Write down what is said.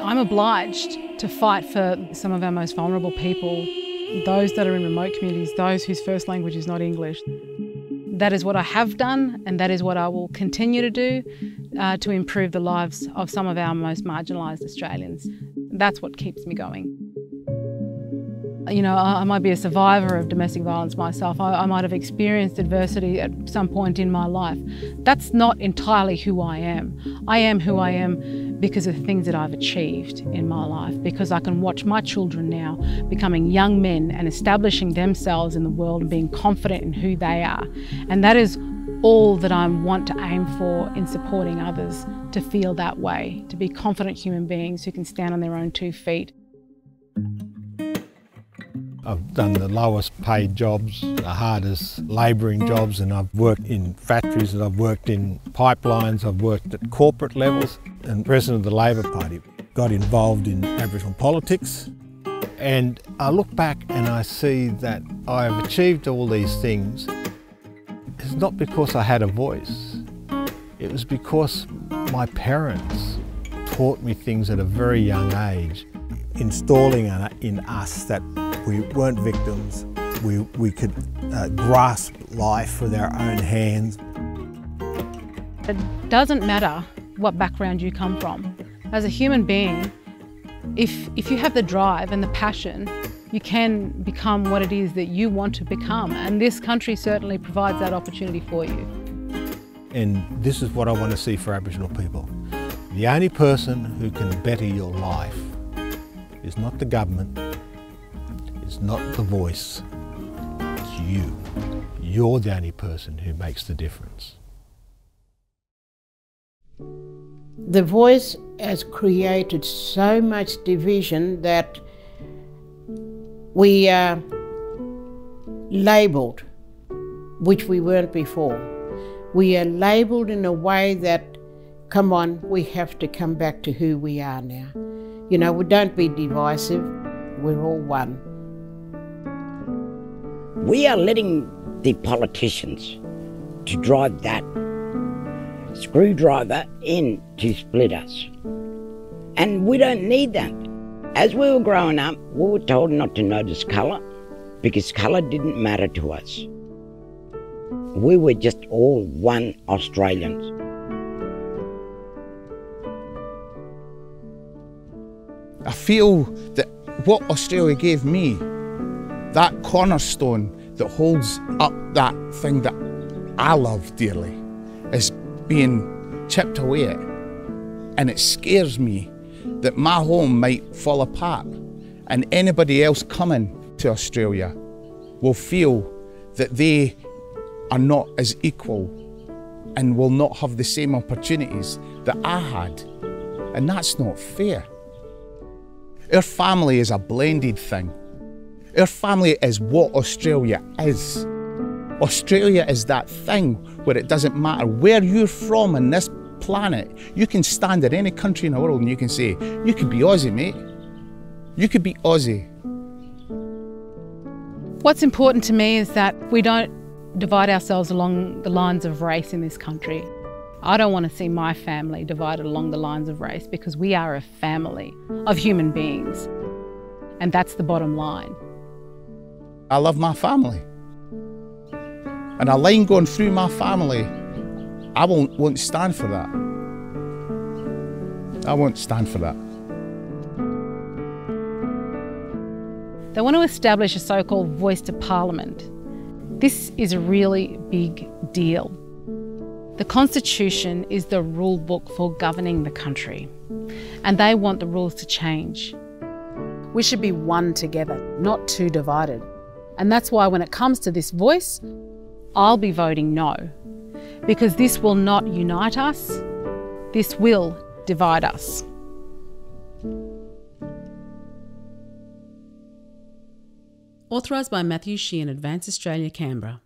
I'm obliged to fight for some of our most vulnerable people, those that are in remote communities, those whose first language is not English. That is what I have done, and that is what I will continue to do to improve the lives of some of our most marginalised Australians. That's what keeps me going. You know, I might be a survivor of domestic violence myself. I might have experienced adversity at some point in my life. That's not entirely who I am. I am who I am because of the things that I've achieved in my life, because I can watch my children now becoming young men and establishing themselves in the world and being confident in who they are. And that is all that I want to aim for in supporting others to feel that way, to be confident human beings who can stand on their own 2 feet. I've done the lowest paid jobs, the hardest labouring jobs, and I've worked in factories, and I've worked in pipelines, I've worked at corporate levels, and President of the Labor Party. Got involved in Aboriginal politics, and I look back and I see that I've achieved all these things. It's not because I had a voice, it was because my parents taught me things at a very young age, installing in us that we weren't victims, we could grasp life with our own hands. It doesn't matter what background you come from. As a human being, if you have the drive and the passion, you can become what it is that you want to become, and this country certainly provides that opportunity for you. And this is what I want to see for Aboriginal people. The only person who can better your life is not the government, it's not the voice, it's you. You're the only person who makes the difference. The voice has created so much division that we are labelled, which we weren't before. We are labelled in a way that, come on, we have to come back to who we are now. You know, don't be divisive, we're all one. We are letting the politicians to drive that screwdriver in to split us. And we don't need that. As we were growing up, we were told not to notice colour because colour didn't matter to us. We were just all one Australians. I feel that what Australia gave me, that cornerstone that holds up that thing that I love dearly, is being chipped away at. And it scares me that my home might fall apart and anybody else coming to Australia will feel that they are not as equal and will not have the same opportunities that I had. And that's not fair. Our family is a blended thing. Our family is what Australia is. Australia is that thing where it doesn't matter where you're from on this planet. You can stand in any country in the world and you can say, you could be Aussie, mate. You could be Aussie. What's important to me is that we don't divide ourselves along the lines of race in this country. I don't want to see my family divided along the lines of race, because we are a family of human beings. And that's the bottom line. I love my family. And a line going through my family, I won't stand for that. I won't stand for that. They want to establish a so-called voice to Parliament. This is a really big deal. The Constitution is the rule book for governing the country, and they want the rules to change. We should be one together, not two divided. And that's why when it comes to this voice, I'll be voting no, because this will not unite us, this will divide us. Authorised by Matthew Sheehan, Advance Australia, Canberra.